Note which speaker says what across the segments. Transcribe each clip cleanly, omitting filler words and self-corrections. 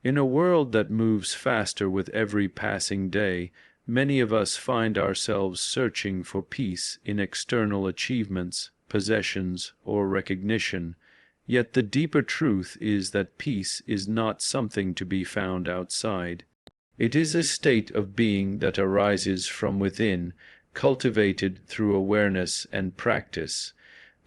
Speaker 1: In a world that moves faster with every passing day, many of us find ourselves searching for peace in external achievements, possessions, or recognition. Yet the deeper truth is that peace is not something to be found outside. It is a state of being that arises from within, cultivated through awareness and practice.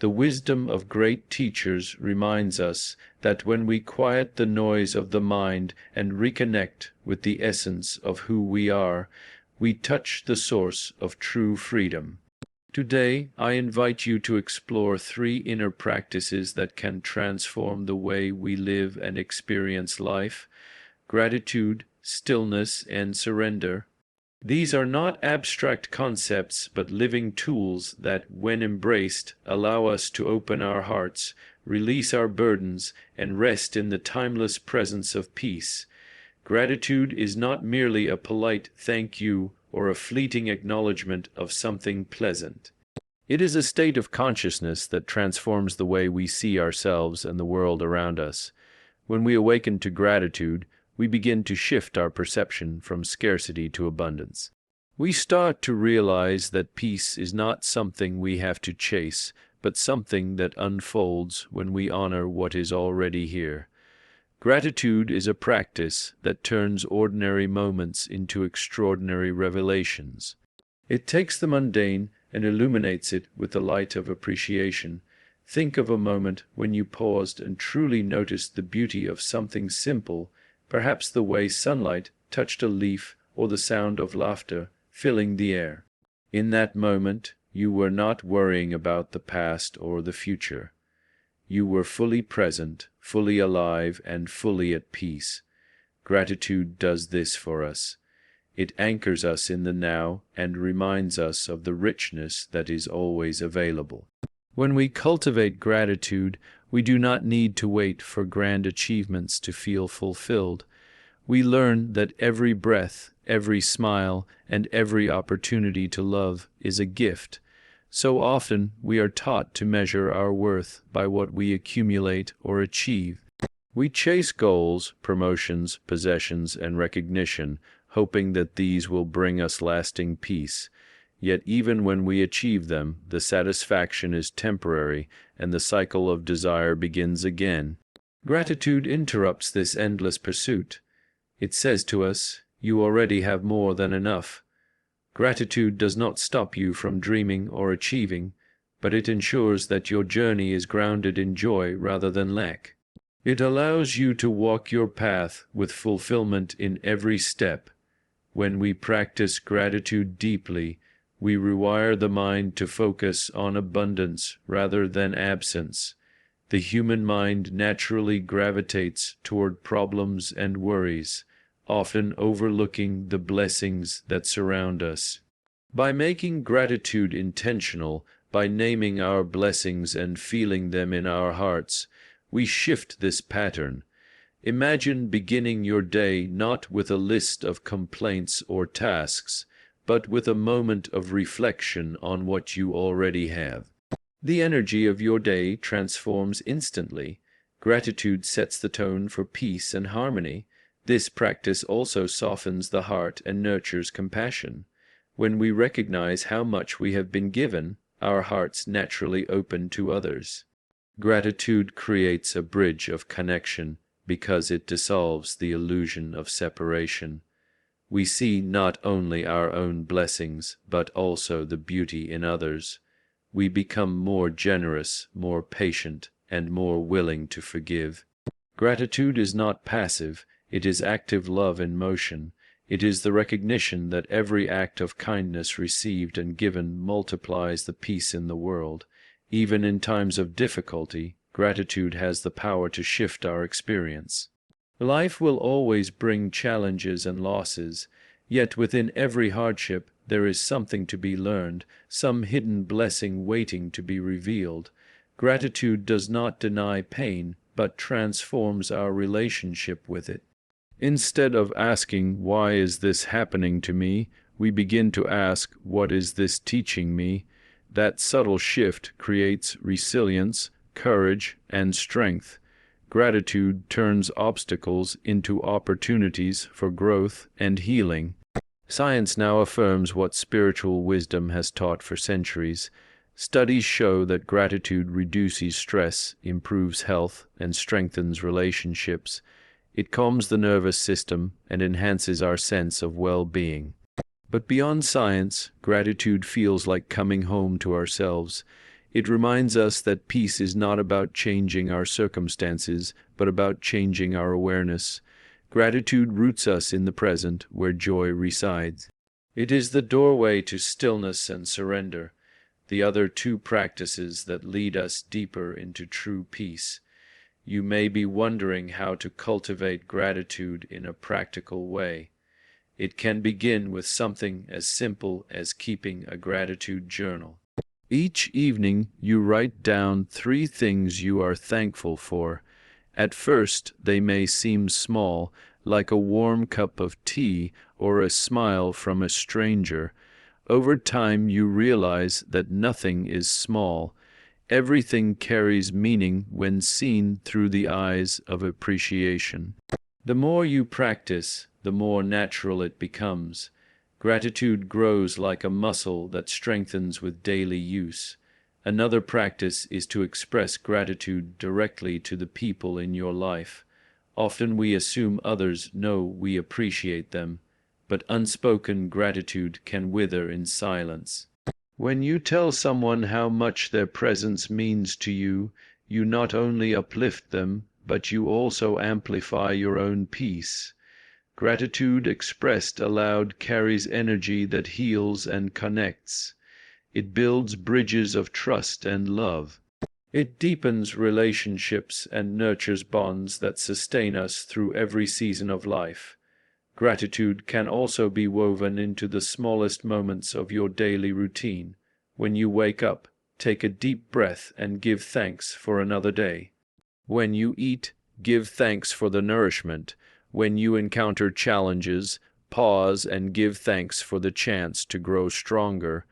Speaker 1: The wisdom of great teachers reminds us that when we quiet the noise of the mind and reconnect with the essence of who we are, we touch the source of true freedom. Today, I invite you to explore 3 inner practices that can transform the way we live and experience life: gratitude, stillness, and surrender. These are not abstract concepts, but living tools that, when embraced, allow us to open our hearts, release our burdens, and rest in the timeless presence of peace. Gratitude is not merely a polite thank you or a fleeting acknowledgement of something pleasant. It is a state of consciousness that transforms the way we see ourselves and the world around us. When we awaken to gratitude, we begin to shift our perception from scarcity to abundance. We start to realize that peace is not something we have to chase, but something that unfolds when we honor what is already here. Gratitude is a practice that turns ordinary moments into extraordinary revelations. It takes the mundane and illuminates it with the light of appreciation. Think of a moment when you paused and truly noticed the beauty of something simple, perhaps the way sunlight touched a leaf or the sound of laughter filling the air. In that moment, you were not worrying about the past or the future. You were fully present, fully alive, and fully at peace. Gratitude does this for us. It anchors us in the now and reminds us of the richness that is always available. When we cultivate gratitude, we do not need to wait for grand achievements to feel fulfilled. We learn that every breath, every smile, and every opportunity to love is a gift. So often we are taught to measure our worth by what we accumulate or achieve. We chase goals, promotions, possessions, and recognition, hoping that these will bring us lasting peace. Yet even when we achieve them, the satisfaction is temporary, and the cycle of desire begins again. Gratitude interrupts this endless pursuit. It says to us, "You already have more than enough." Gratitude does not stop you from dreaming or achieving, but it ensures that your journey is grounded in joy rather than lack. It allows you to walk your path with fulfillment in every step. When we practice gratitude deeply, we rewire the mind to focus on abundance rather than absence. The human mind naturally gravitates toward problems and worries, often overlooking the blessings that surround us. By making gratitude intentional, by naming our blessings and feeling them in our hearts, we shift this pattern. Imagine beginning your day not with a list of complaints or tasks, but with a moment of reflection on what you already have. The energy of your day transforms instantly. Gratitude sets the tone for peace and harmony. This practice also softens the heart and nurtures compassion. When we recognize how much we have been given, our hearts naturally open to others. Gratitude creates a bridge of connection because it dissolves the illusion of separation. We see not only our own blessings, but also the beauty in others. We become more generous, more patient, and more willing to forgive. Gratitude is not passive, it is active love in motion. It is the recognition that every act of kindness received and given multiplies the peace in the world. Even in times of difficulty, gratitude has the power to shift our experience. Life will always bring challenges and losses, yet within every hardship there is something to be learned, some hidden blessing waiting to be revealed. Gratitude does not deny pain, but transforms our relationship with it. Instead of asking, "Why is this happening to me?" we begin to ask, "What is this teaching me?" That subtle shift creates resilience, courage, and strength. gratitude turns obstacles into opportunities for growth and healing. Science now affirms what spiritual wisdom has taught for centuries. Studies show that gratitude reduces stress, improves health, and strengthens relationships. It calms the nervous system and enhances our sense of well-being. But beyond science, gratitude feels like coming home to ourselves. It reminds us that peace is not about changing our circumstances, but about changing our awareness. Gratitude roots us in the present, where joy resides. It is the doorway to stillness and surrender, the other two practices that lead us deeper into true peace. You may be wondering how to cultivate gratitude in a practical way. It can begin with something as simple as keeping a gratitude journal. Each evening, you write down 3 things you are thankful for. At first, they may seem small, like a warm cup of tea or a smile from a stranger. Over time, you realize that nothing is small. Everything carries meaning when seen through the eyes of appreciation. The more you practice, the more natural it becomes. Gratitude grows like a muscle that strengthens with daily use. Another practice is to express gratitude directly to the people in your life. Often we assume others know we appreciate them, but unspoken gratitude can wither in silence. When you tell someone how much their presence means to you, you not only uplift them, but you also amplify your own peace. Gratitude expressed aloud carries energy that heals and connects. It builds bridges of trust and love. It deepens relationships and nurtures bonds that sustain us through every season of life. Gratitude can also be woven into the smallest moments of your daily routine. When you wake up, take a deep breath and give thanks for another day. When you eat, give thanks for the nourishment. When you encounter challenges, pause and give thanks for the chance to grow stronger.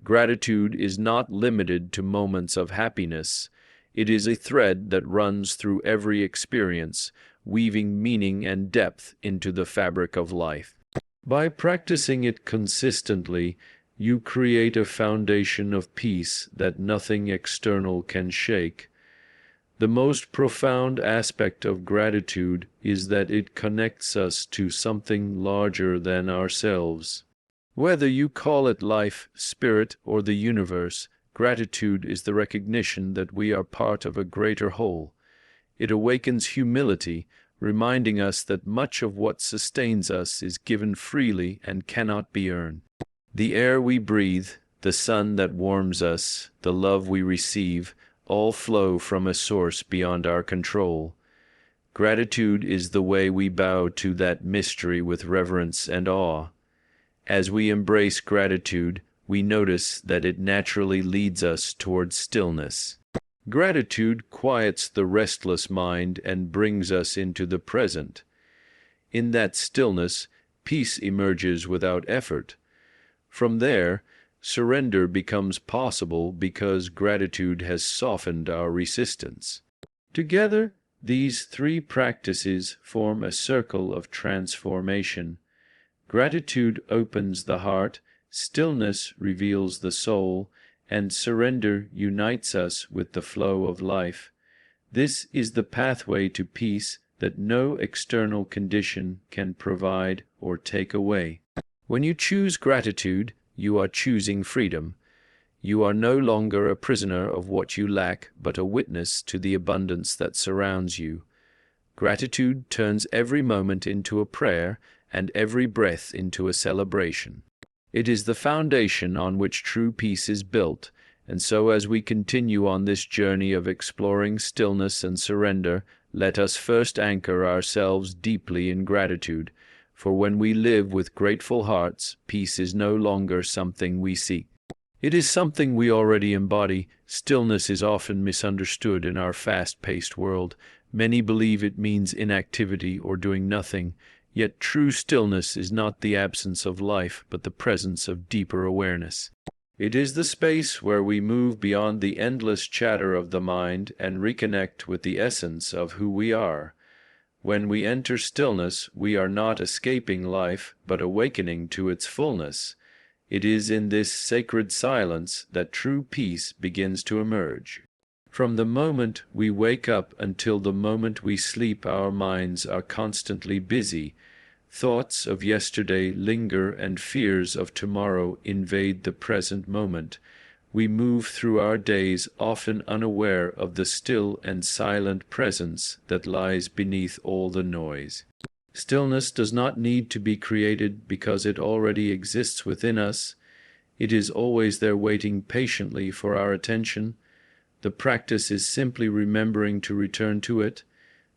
Speaker 1: Gratitude is not limited to moments of happiness. It is a thread that runs through every experience, weaving meaning and depth into the fabric of life. By practicing it consistently, you create a foundation of peace that nothing external can shake. The most profound aspect of gratitude is that it connects us to something larger than ourselves. Whether you call it life, spirit, or the universe, gratitude is the recognition that we are part of a greater whole. It awakens humility, reminding us that much of what sustains us is given freely and cannot be earned. The air we breathe, the sun that warms us, the love we receive, all flow from a source beyond our control. Gratitude is the way we bow to that mystery with reverence and awe. As we embrace gratitude, we notice that it naturally leads us towards stillness. Gratitude quiets the restless mind and brings us into the present. In that stillness, peace emerges without effort. From there, surrender becomes possible because gratitude has softened our resistance. Together, these 3 practices form a circle of transformation. Gratitude opens the heart, stillness reveals the soul, and surrender unites us with the flow of life. This is the pathway to peace that no external condition can provide or take away. When you choose gratitude, you are choosing freedom. You are no longer a prisoner of what you lack, but a witness to the abundance that surrounds you. Gratitude turns every moment into a prayer and every breath into a celebration. It is the foundation on which true peace is built, and so as we continue on this journey of exploring stillness and surrender, let us first anchor ourselves deeply in gratitude, for when we live with grateful hearts, peace is no longer something we seek. It is something we already embody. Stillness is often misunderstood in our fast-paced world. Many believe it means inactivity or doing nothing. Yet true stillness is not the absence of life, but the presence of deeper awareness. It is the space where we move beyond the endless chatter of the mind and reconnect with the essence of who we are. When we enter stillness, we are not escaping life, but awakening to its fullness. It is in this sacred silence that true peace begins to emerge. From the moment we wake up until the moment we sleep, our minds are constantly busy. Thoughts of yesterday linger and fears of tomorrow invade the present moment. We move through our days often unaware of the still and silent presence that lies beneath all the noise. Stillness does not need to be created because it already exists within us. It is always there waiting patiently for our attention. The practice is simply remembering to return to it.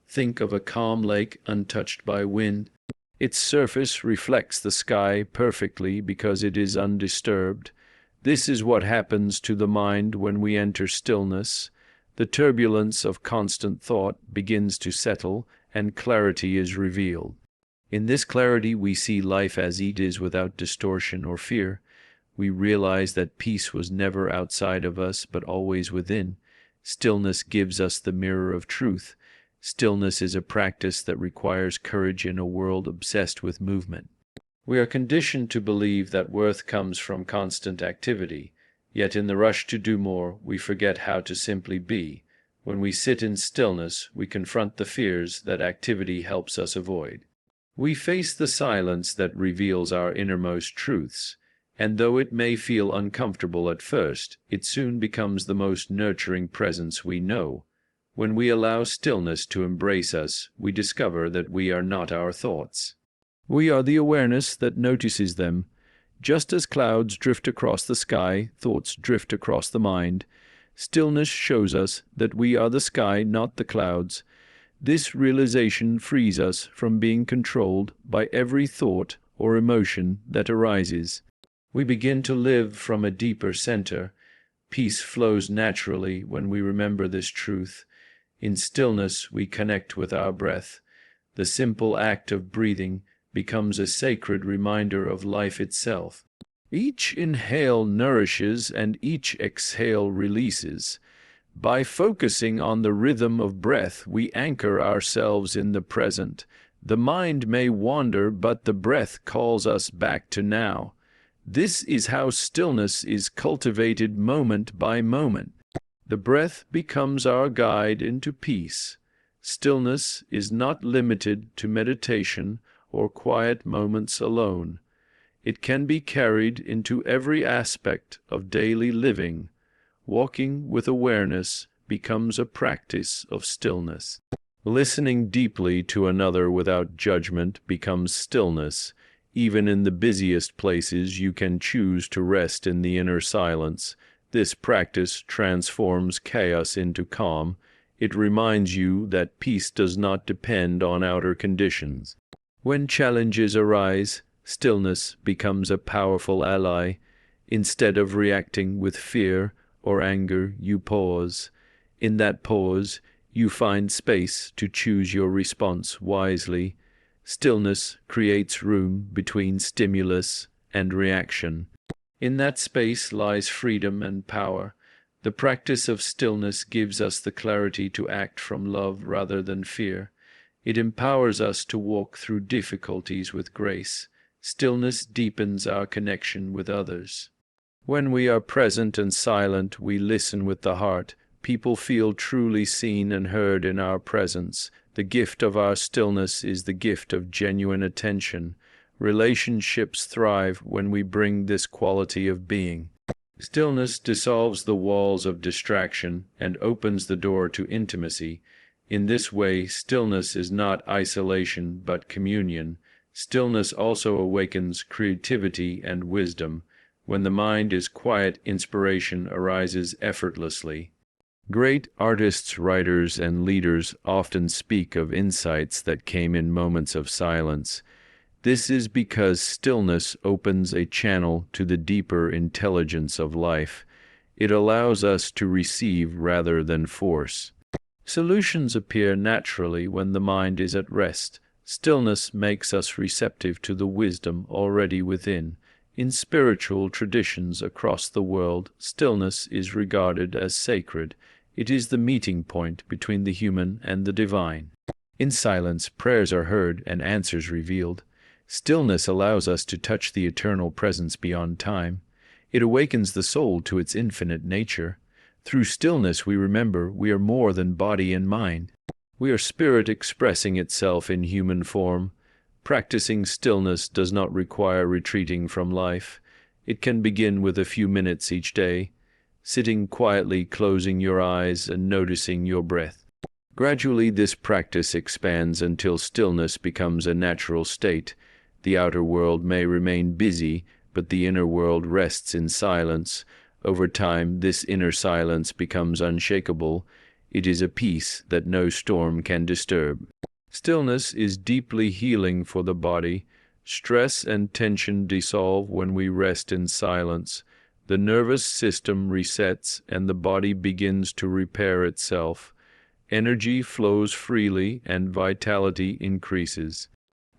Speaker 1: Think of a calm lake untouched by wind. Its surface reflects the sky perfectly because it is undisturbed. This is what happens to the mind when we enter stillness. The turbulence of constant thought begins to settle, and clarity is revealed. In this clarity we see life as it is without distortion or fear. We realize that peace was never outside of us, but always within. Stillness gives us the mirror of truth. Stillness is a practice that requires courage in a world obsessed with movement. We are conditioned to believe that worth comes from constant activity, yet in the rush to do more, we forget how to simply be. When we sit in stillness, we confront the fears that activity helps us avoid. We face the silence that reveals our innermost truths, and though it may feel uncomfortable at first, it soon becomes the most nurturing presence we know. When we allow stillness to embrace us, we discover that we are not our thoughts. We are the awareness that notices them. Just as clouds drift across the sky, thoughts drift across the mind. Stillness shows us that we are the sky, not the clouds. This realization frees us from being controlled by every thought or emotion that arises. We begin to live from a deeper center. Peace flows naturally when we remember this truth. In stillness, we connect with our breath. The simple act of breathing becomes a sacred reminder of life itself. Each inhale nourishes and each exhale releases. By focusing on the rhythm of breath, we anchor ourselves in the present. The mind may wander, but the breath calls us back to now. This is how stillness is cultivated moment by moment. The breath becomes our guide into peace. Stillness is not limited to meditation or quiet moments alone. It can be carried into every aspect of daily living. Walking with awareness becomes a practice of stillness. Listening deeply to another without judgment becomes stillness. Even in the busiest places, you can choose to rest in the inner silence. This practice transforms chaos into calm. It reminds you that peace does not depend on outer conditions. When challenges arise, stillness becomes a powerful ally. Instead of reacting with fear or anger, you pause. In that pause, you find space to choose your response wisely. Stillness creates room between stimulus and reaction. In that space lies freedom and power. The practice of stillness gives us the clarity to act from love rather than fear. It empowers us to walk through difficulties with grace. Stillness deepens our connection with others. When we are present and silent, we listen with the heart. People feel truly seen and heard in our presence. The gift of our stillness is the gift of genuine attention. Relationships thrive when we bring this quality of being. Stillness dissolves the walls of distraction and opens the door to intimacy. In this way, stillness is not isolation but communion. Stillness also awakens creativity and wisdom. When the mind is quiet, inspiration arises effortlessly. Great artists, writers, and leaders often speak of insights that came in moments of silence. This is because stillness opens a channel to the deeper intelligence of life. It allows us to receive rather than force. Solutions appear naturally when the mind is at rest. Stillness makes us receptive to the wisdom already within. In spiritual traditions across the world, stillness is regarded as sacred. It is the meeting point between the human and the divine. In silence, prayers are heard and answers revealed. Stillness allows us to touch the eternal presence beyond time. It awakens the soul to its infinite nature. Through stillness we remember we are more than body and mind. We are spirit expressing itself in human form. Practicing stillness does not require retreating from life. It can begin with a few minutes each day, sitting quietly, closing your eyes and noticing your breath. Gradually this practice expands until stillness becomes a natural state. The outer world may remain busy, but the inner world rests in silence. Over time, this inner silence becomes unshakable. It is a peace that no storm can disturb. Stillness is deeply healing for the body. Stress and tension dissolve when we rest in silence. The nervous system resets and the body begins to repair itself. Energy flows freely and vitality increases.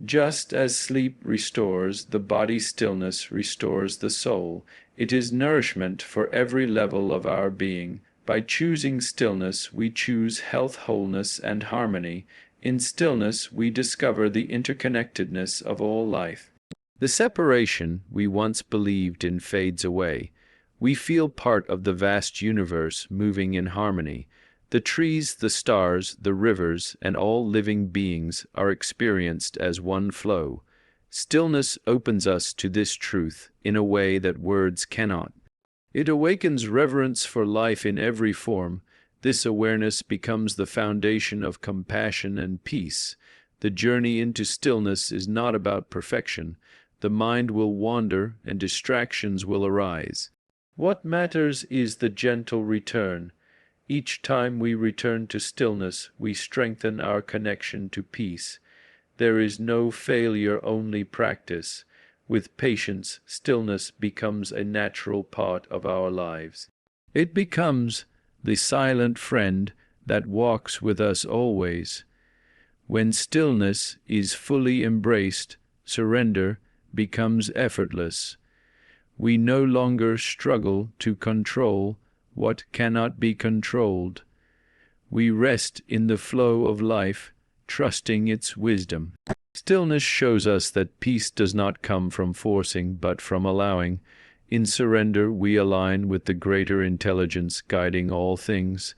Speaker 1: Just as sleep restores the body, stillness restores the soul. It is nourishment for every level of our being. By choosing stillness, we choose health, wholeness, and harmony. In stillness, we discover the interconnectedness of all life. The separation we once believed in fades away. We feel part of the vast universe moving in harmony. The trees, the stars, the rivers, and all living beings are experienced as one flow. Stillness opens us to this truth in a way that words cannot. It awakens reverence for life in every form. This awareness becomes the foundation of compassion and peace. The journey into stillness is not about perfection. The mind will wander and distractions will arise. What matters is the gentle return. Each time we return to stillness, we strengthen our connection to peace. There is no failure, only practice. With patience, stillness becomes a natural part of our lives. It becomes the silent friend that walks with us always. When stillness is fully embraced, surrender becomes effortless. We no longer struggle to control what cannot be controlled. We rest in the flow of life, trusting its wisdom. Stillness shows us that peace does not come from forcing, but from allowing. In surrender, we align with the greater intelligence guiding all things.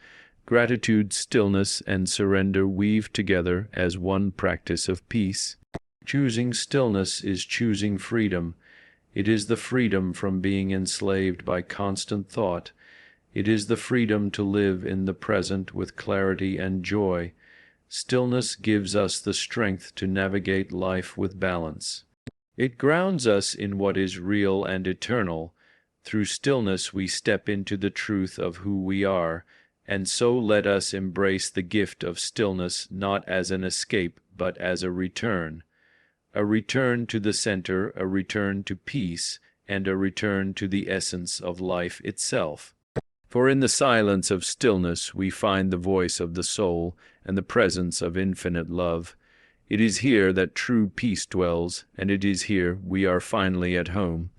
Speaker 1: Gratitude, stillness, and surrender weave together as one practice of peace. Choosing stillness is choosing freedom. It is the freedom from being enslaved by constant thought. It is the freedom to live in the present with clarity and joy. Stillness gives us the strength to navigate life with balance. It grounds us in what is real and eternal. Through stillness we step into the truth of who we are, and so let us embrace the gift of stillness not as an escape but as a return to the center, a return to peace, and a return to the essence of life itself. For in the silence of stillness we find the voice of the soul and the presence of infinite love. It is here that true peace dwells, and it is here we are finally at home.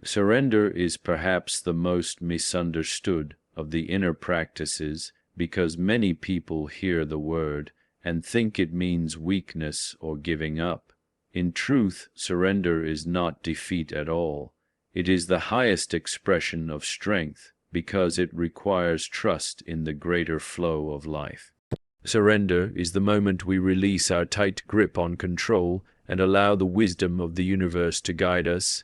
Speaker 1: Surrender is perhaps the most misunderstood of the inner practices, because many people hear the word and think it means weakness or giving up. In truth, surrender is not defeat at all. It is the highest expression of strength, because it requires trust in the greater flow of life. Surrender is the moment we release our tight grip on control and allow the wisdom of the universe to guide us.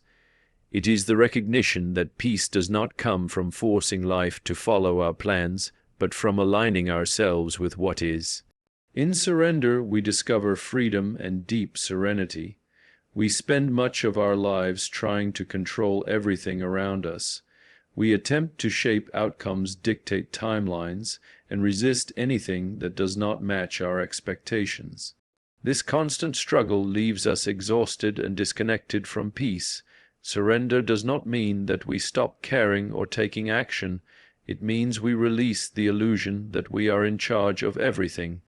Speaker 1: It is the recognition that peace does not come from forcing life to follow our plans, but from aligning ourselves with what is. In surrender, we discover freedom and deep serenity. We spend much of our lives trying to control everything around us. We attempt to shape outcomes, dictate timelines, and resist anything that does not match our expectations. This constant struggle leaves us exhausted and disconnected from peace. Surrender does not mean that we stop caring or taking action. It means we release the illusion that we are in charge of everything.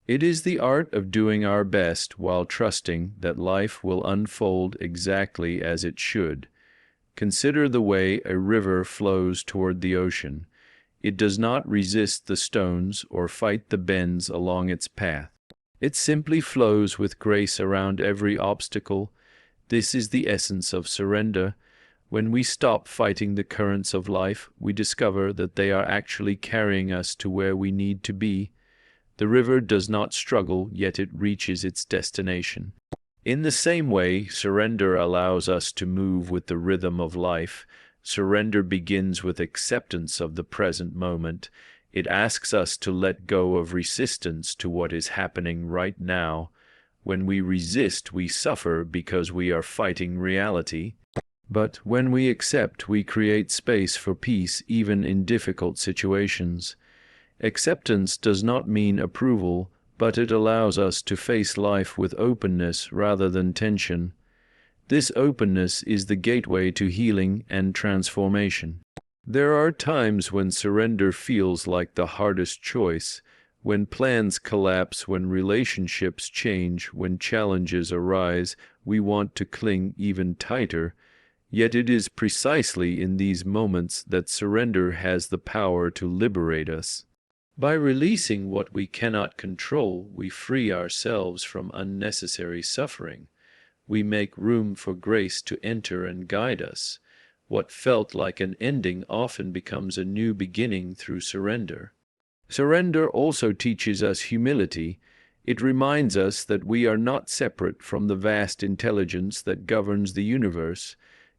Speaker 1: It is the art of doing our best while trusting that life will unfold exactly as it should. Consider the way a river flows toward the ocean. It does not resist the stones or fight the bends along its path. It simply flows with grace around every obstacle. This is the essence of surrender. When we stop fighting the currents of life, we discover that they are actually carrying us to where we need to be. The river does not struggle, yet it reaches its destination. In the same way, surrender allows us to move with the rhythm of life. Surrender begins with acceptance of the present moment. It asks us to let go of resistance to what is happening right now. When we resist, we suffer because we are fighting reality. But when we accept, we create space for peace even in difficult situations. Acceptance does not mean approval, but it allows us to face life with openness rather than tension. This openness is the gateway to healing and transformation. There are times when surrender feels like the hardest choice, when plans collapse, when relationships change, when challenges arise, we want to cling even tighter. Yet it is precisely in these moments that surrender has the power to liberate us. By releasing what we cannot control, we free ourselves from unnecessary suffering. We make room for grace to enter and guide us. What felt like an ending often becomes a new beginning through surrender. Surrender also teaches us humility. It reminds us that we are not separate from the vast intelligence that governs the universe.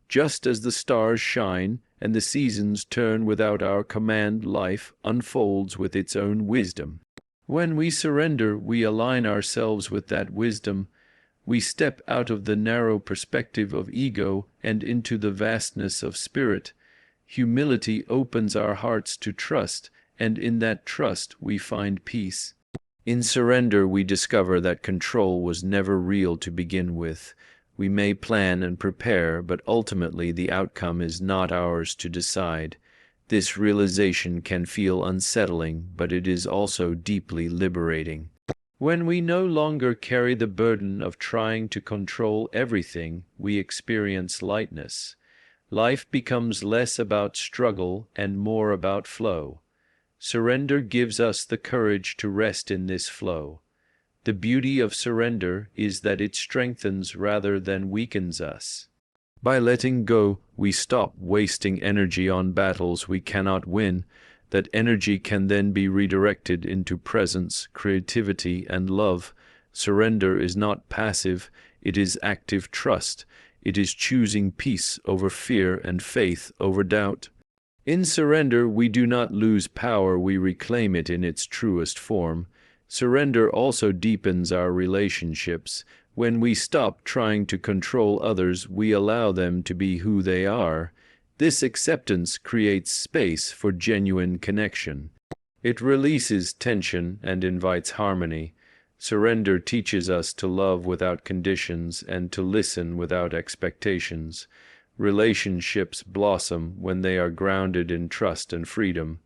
Speaker 1: Just as the stars shine and the seasons turn without our command, life unfolds with its own wisdom. When we surrender, we align ourselves with that wisdom. We step out of the narrow perspective of ego and into the vastness of spirit. Humility opens our hearts to trust, and in that trust we find peace. In surrender, we discover that control was never real to begin with. We may plan and prepare, but ultimately the outcome is not ours to decide. This realization can feel unsettling, but it is also deeply liberating. When we no longer carry the burden of trying to control everything, we experience lightness. Life becomes less about struggle and more about flow. Surrender gives us the courage to rest in this flow. The beauty of surrender is that it strengthens rather than weakens us. By letting go, we stop wasting energy on battles we cannot win. That energy can then be redirected into presence, creativity, and love. Surrender is not passive, it is active trust. It is choosing peace over fear and faith over doubt. In surrender, we do not lose power, we reclaim it in its truest form. Surrender also deepens our relationships. When we stop trying to control others, we allow them to be who they are. This acceptance creates space for genuine connection. It releases tension and invites harmony. Surrender teaches us to love without conditions and to listen without expectations. Relationships blossom when they are grounded in trust and freedom.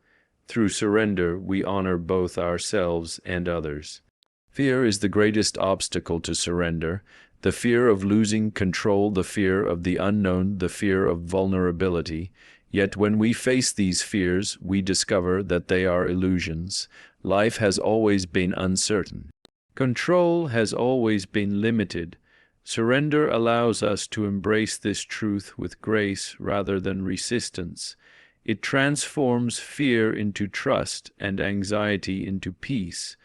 Speaker 1: Through surrender, we honor both ourselves and others. Fear is the greatest obstacle to surrender. The fear of losing control, the fear of the unknown, the fear of vulnerability. Yet when we face these fears, we discover that they are illusions. Life has always been uncertain. Control has always been limited. Surrender allows us to embrace this truth with grace rather than resistance. It transforms fear into trust and anxiety into peace.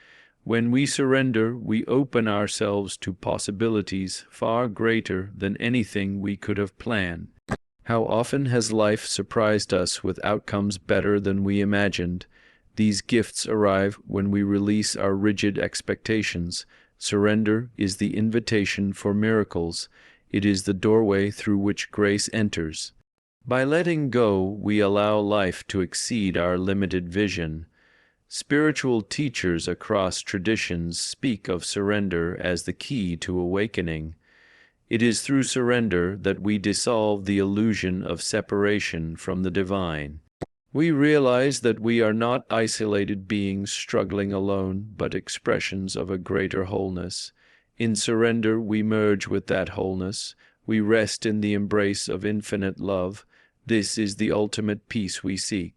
Speaker 1: When we surrender, we open ourselves to possibilities far greater than anything we could have planned. How often has life surprised us with outcomes better than we imagined? These gifts arrive when we release our rigid expectations. Surrender is the invitation for miracles. It is the doorway through which grace enters. By letting go, we allow life to exceed our limited vision. Spiritual teachers across traditions speak of surrender as the key to awakening. It is through surrender that we dissolve the illusion of separation from the divine. We realize that we are not isolated beings struggling alone, but expressions of a greater wholeness. In surrender, we merge with that wholeness. We rest in the embrace of infinite love. This is the ultimate peace we seek.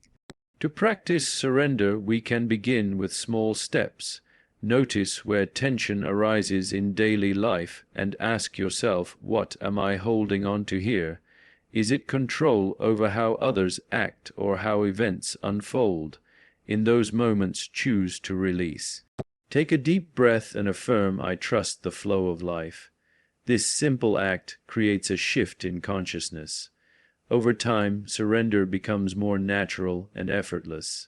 Speaker 1: To practice surrender, we can begin with small steps. Notice where tension arises in daily life and ask yourself, what am I holding on to here? Is it control over how others act or how events unfold? In those moments, choose to release. Take a deep breath and affirm, I trust the flow of life. This simple act creates a shift in consciousness. Over time, surrender becomes more natural and effortless.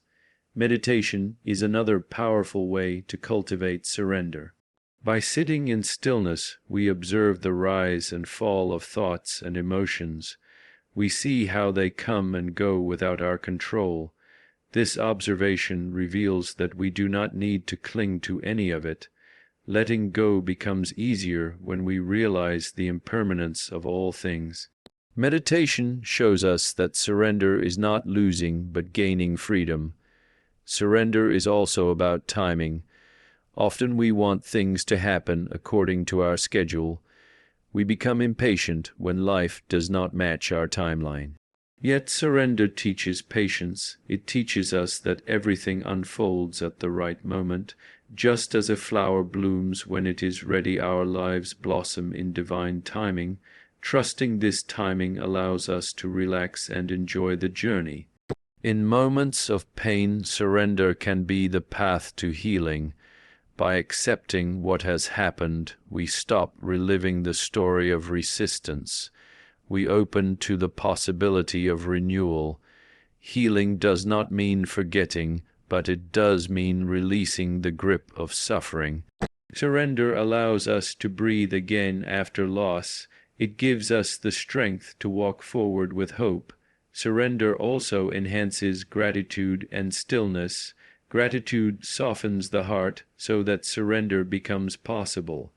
Speaker 1: Meditation is another powerful way to cultivate surrender. By sitting in stillness, we observe the rise and fall of thoughts and emotions. We see how they come and go without our control. This observation reveals that we do not need to cling to any of it. Letting go becomes easier when we realize the impermanence of all things. Meditation shows us that surrender is not losing but gaining freedom. Surrender is also about timing. Often we want things to happen according to our schedule. We become impatient when life does not match our timeline. Yet surrender teaches patience. It teaches us that everything unfolds at the right moment. Just as a flower blooms when it is ready, our lives blossom in divine timing. Trusting this timing allows us to relax and enjoy the journey. In moments of pain, surrender can be the path to healing. By accepting what has happened, we stop reliving the story of resistance. We open to the possibility of renewal. Healing does not mean forgetting, but it does mean releasing the grip of suffering. Surrender allows us to breathe again after loss. It gives us the strength to walk forward with hope. Surrender also enhances gratitude and stillness. Gratitude softens the heart so that surrender becomes possible.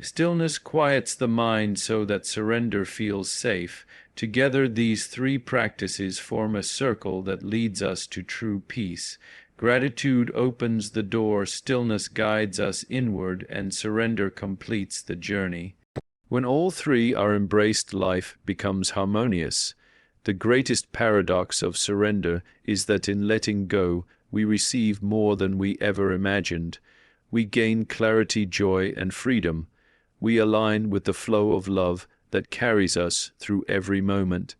Speaker 1: Stillness quiets the mind so that surrender feels safe. Together, these three practices form a circle that leads us to true peace. Gratitude opens the door, stillness guides us inward, and surrender completes the journey. When all three are embraced, life becomes harmonious. The greatest paradox of surrender is that in letting go, we receive more than we ever imagined. We gain clarity, joy, and freedom. We align with the flow of love that carries us through every moment.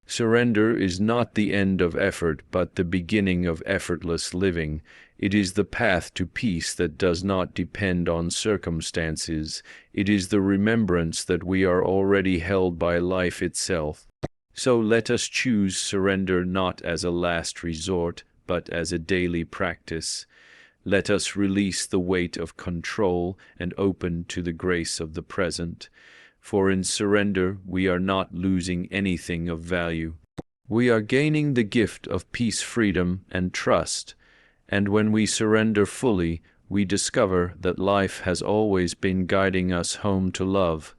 Speaker 1: Surrender is not the end of effort, but the beginning of effortless living. It is the path to peace that does not depend on circumstances. It is the remembrance that we are already held by life itself. So let us choose surrender not as a last resort, but as a daily practice. Let us release the weight of control and open to the grace of the present. For in surrender, we are not losing anything of value. We are gaining the gift of peace, freedom, and trust. And when we surrender fully, we discover that life has always been guiding us home to love.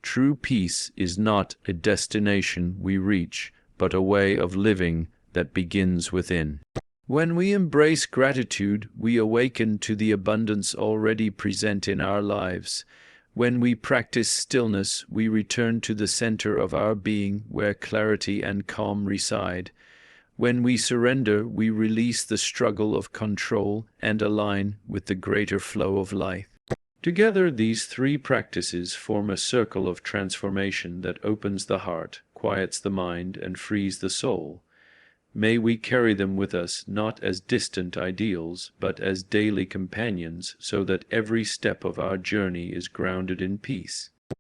Speaker 1: True peace is not a destination we reach, but a way of living that begins within. When we embrace gratitude, we awaken to the abundance already present in our lives. When we practice stillness, we return to the center of our being where clarity and calm reside. When we surrender, we release the struggle of control and align with the greater flow of life. Together, these three practices form a circle of transformation that opens the heart, quiets the mind, and frees the soul. May we carry them with us not as distant ideals, but as daily companions, so that every step of our journey is grounded in peace.